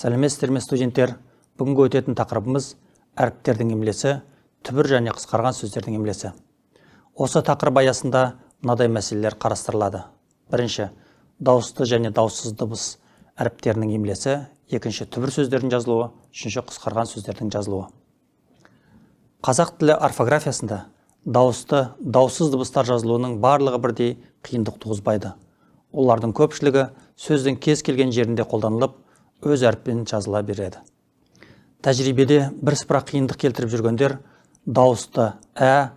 Сәлеметсіздер ме студенттер? Бүгінгі өтетін тақырыбымыз әріптердің емлесі, түбір және қысқарған сөздердің емлесі. Осы тақырып аясында мынадай мәселелер қарастырылады. Бірінші, дауысты және дауыссыз дыбыс әріптерінің емлесі, екінші, түбір сөздердің жазылуы, үшінші, қысқарған сөздердің жазылуы. Қазақ тілі орфографиясында дауысты, дауыссыз дыбыстар жазылуының барлығы бірдей қиындық туғызбайды. Олардың көпшілігі сөздің кез келген жерінде қолданылып, өз әріппен жазыла береді. Тәжірибеде бірсыпыра қиындық келтіріп жүргендер дауысты ә,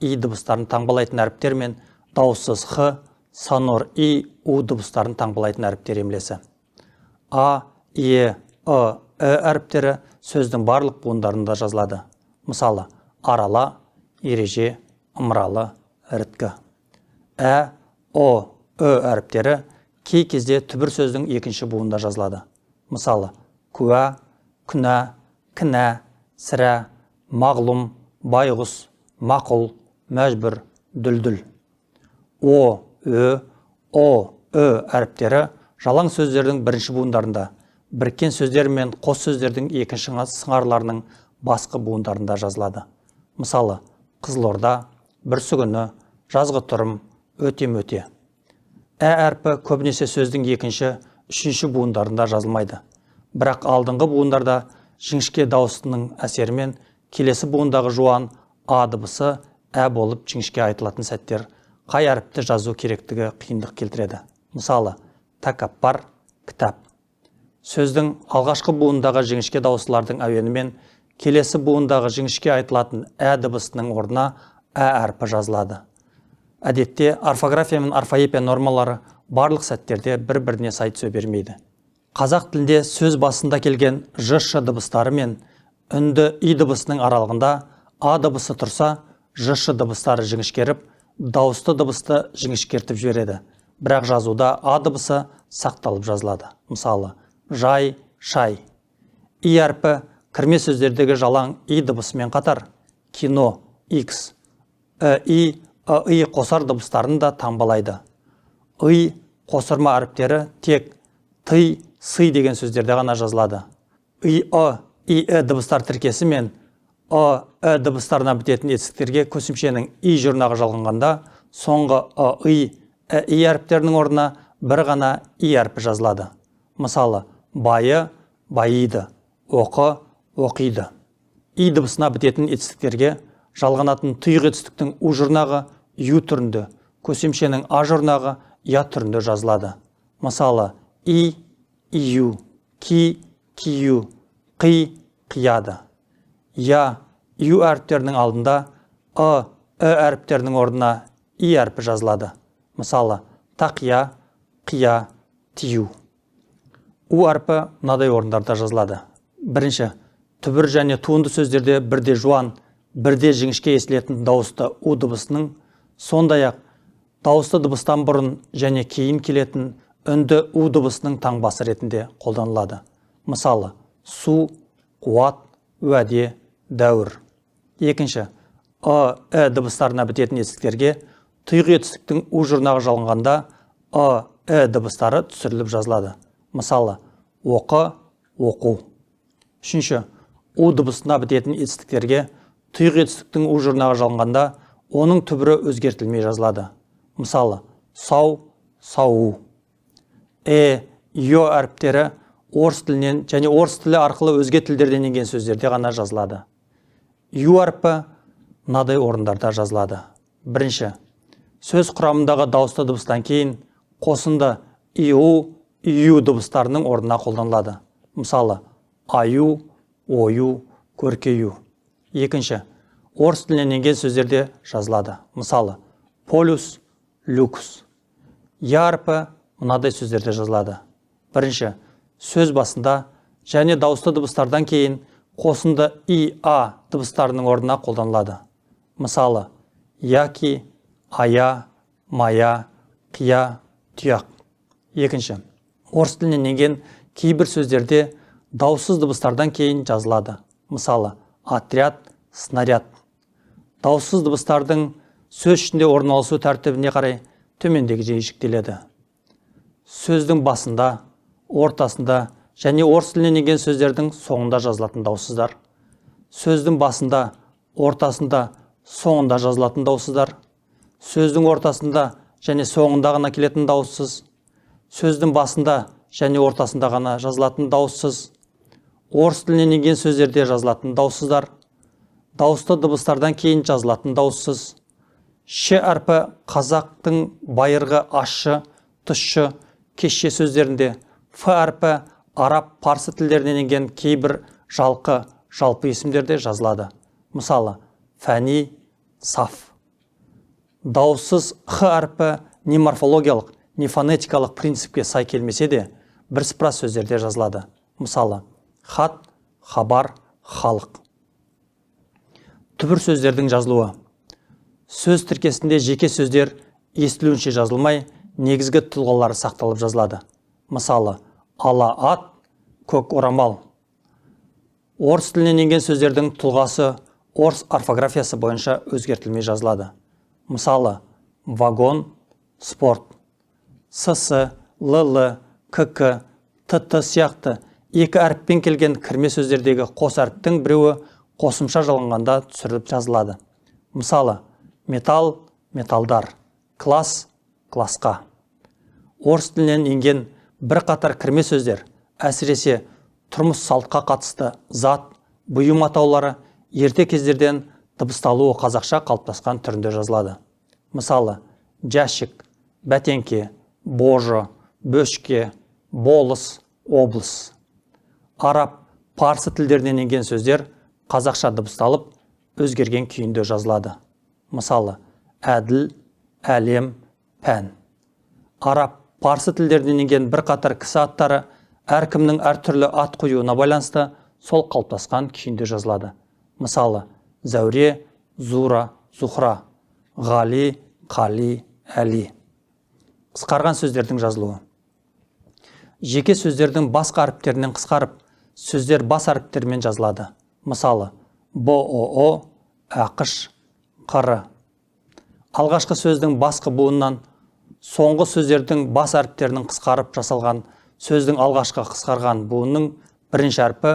и дыбыстарын таңбалайтын әріптер мен дауыссыз х, сонор и, у дыбыстарын таңбалайтын әріптер емлесі. А, әріптері сөздің барлық буындарында жазылады. Мысалы, арала, ереже, ымыралы, іріткі. Әріптері кей кезде түбір сөздің екінші буында жазылады. Мысалы, күә, күнә, кінә, сірә, мағлұм, байғұс, мақұл, мәжбүр, дүлдүл. Әріптері жалаң сөздердің бірінші буындарында, біріккен сөздер мен қос сөздердің екінші сыңарларының басқа буындарында жазылады. Мысалы, Қызылорда, бүрсігүні, жазғытұрым, өтем-өте. Әрпі көбінесе сөздің екінші, үшінші буындарында жазылмайды. Бірақ алдыңғы буындарда жіңішке дауысының әсерімен келесі буындағы жуан а дыбысы болып жіңішке айтылатын сәттер қай әріпті жазу керектігі қиындық келтіреді. Мысалы, тәкаппар, кітап. Сөздің алғашқы буындағы жіңішке дауыстылардың әуенімен келесі буындағы жіңішке айтылатын дыбысының орнына әрпі жазылады. Әдетте орфография мен орфоэпия нормалары барлық сәттерде бір-біріне сай түсе бермейді. Қазақ тілінде сөз басында келген ж-ш дыбыстары мен үнді и дыбысының аралығында а дыбысы тұрса, ж-ш дыбыстары жіңішкеріп, дауысты дыбысты жіңішкертіп жібереді. Бірақ жазуда а дыбысы сақталып жазылады. Мысалы, жай, шай. И әрпі кірме сөздердегі жалаң и дыбысымен қатар кино, икс, и қосар дыбыстарын да таңбалайды. И қосырма әріптері тек ты, сы деген сөздерде ғана жазылады. И дыбыстар тіркесі мен дыбыстарына бітетін етістіктерге көсемшенің и жұрнағы жалғанғанда, соңғы и әріптерінің орнына бір ғана и әрпі жазылады. Мысалы, байы, байиды, оқы, оқиды. И дыбысына бітетін етістіктерге жалғанатын тұйық етістіктің у жұрнағы ю түрінде, көсемшенің а жұрнағы я түрінде жазылады. Мысалы, и, ию, ки, кию, қи, қияды. Я, ю әріптерінің алдында әріптерінің орнына и әрпі жазылады. Мысалы, тақия, қия, тию. У әрпі мынадай орындарда жазылады. Бірінші, түбір және туынды сөздерде бірде жуан, бірде жіңішке естілетін дауысты у дыбысының, сондай-ақ дауысты дыбыстан бұрын және кейін келетін үнді у дыбысының таңбасы ретінде қолданылады. Мысалы, су, қуат, уәде, дәуір. Екінші, дыбыстарына бітетін етістіктерге тұйық етістіктің у жұрнағы жалғанғанда дыбыстары түсіріліп жазылады. Мысалы, оқы, оқу. Үшінші, у дыбысына бітетін етістіктерге тұйық етістіктің у жұрнағы жалғанғанда оның түбірі өзгертілмей жазылады. Мысалы, сау, сау. Йо әріптері орыс тілінен және орыс тілі арқылы өзге тілдерден енген сөздерде ғана жазылады. Ю әрпі мынадай орындарда жазылады. Бірінші, сөз құрамындағы дауысты дыбыстан кейін қосынды иу, ию дыбыстарының орнына қолданылады. Мысалы, аю, ою, көркею. Екінші, орыс тілінен енген сөздерде жазылады. Мысалы, полюс, люкс. Я әрпі мынадай сөздерде жазылады. Бірінші, сөз басында және дауысты дыбыстардан кейін қосынды и, а дыбыстарының орнына қолданылады. Мысалы, яки, ая, мая, қия, тұяқ. Екінші, орыс тілінен енген кейбір сөздерде дауыссыз дыбыстардан кейін жазылады. Мысалы, отряд, снаряд. Дауыссыз дыбыстардың сөз ішінде орналасу тәртібіне қарай төмендегідей жіктеледі. Сөздің басында, ортасында және орыс тілінен енген сөздердің соңында жазылатын дауыссыздар. Сөздің басында, ортасында, соңында жазылатын дауыссыздар. Сөздің ортасында және соңында ғана келетін дауыссыз. Сөздің басында және ортасында ғана жазылатын дауыссыз. Орыс тілінен енген сөздерде жазылатын дауыссыздар. Дауысты дыбыстардан кейін жазылатын дауыссыз. Ш әрпі қазақтың байырғы ащы, тұщы, кешше сөздерінде, Ф әрпі араб, парсы тілдерінен енген кейбір жалпы есімдерде жазылады. Мысалы, фәни, саф. Дауыссыз Х әрпі не морфологиялық, не фонетикалық принципке сай келмесе де, бірсыпыра сөздерде жазылады. Мысалы, хат, хабар, халық. Түбір сөздердің жазылуы. Сөз тіркесінде жеке сөздер естілуінше жазылмай, негізгі тұлғалары сақталып жазылады. Мысалы, ала ат, көк орамал. Орыс тілінен енген сөздердің тұлғасы орыс орфографиясы бойынша өзгертілмей жазылады. Мысалы, вагон, спорт. СС, ЛЛ, КК, ТТ сияқты екі әріппен келген кірме сөздердегі қос әріптің біреуі қосымша жалғанғанда түсіріліп жазылады. Мысалы, металл, металдар, класс, классқа. Орыс тілінен енген бір қатар кірме сөздер, әсіресе тұрмыс салтқа қатысты зат, бұйым атаулары ерте кездерден дыбысталуы қазақша қалыптасқан түрінде жазылады. Мысалы, жәшік, бәтеңке, божы, бөшке, болыс, облыс. Араб, парсы тілдерінен енген сөздер қазақша дыбысталып, өзгерген күйінде жазылады. Мысалы, әділ, әлем, пән. Араб, парсы тілдерінен енген бір қатар кісі аттары әркімнің әртүрлі ат қоюына байланысты сол қалыптасқан күйінде жазылады. Мысалы, зәуре, зура, зухра, ғали, қали, әли. Қысқарған сөздердің жазылуы. Жеке сөздердің басқа әріптерінен қысқарып, сөздер бас әріптермен жазылады. Мысалы, БОО, ақш, қыры. Алғашқы сөздің басқы буыннан соңғы сөздердің бас әріптерінің қысқарып жасалған сөздің алғашқы қысқарған буынның бірінші әрпі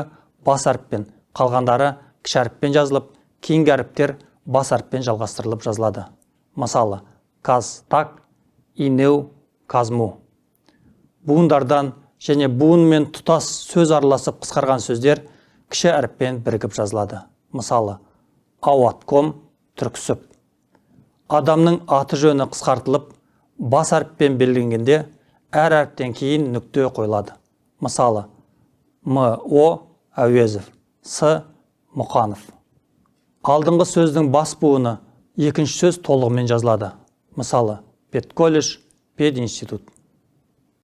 бас әріппен, қалғандары кіші әріппен жазылып, кейінгі әріптер бас әріппен жалғастырылып жазылады. Мысалы, каз, так, инеу, казму. Буындардан және буын мен тұтас сөз араласып қысқарған сөздер кіші әріппен бірігіп жазылады. Мысалы, ауатком, түрксіп. Адамның аты жөні қысқартылып, бас әріппен белгіленгенде әр әріптен кейін нүкте қойылады. Мысалы, МО, Әуезов, С, Мұқанов. Алдыңғы сөздің бас буыны екінші сөз толығымен жазылады. Мысалы, педколледж, пединститут.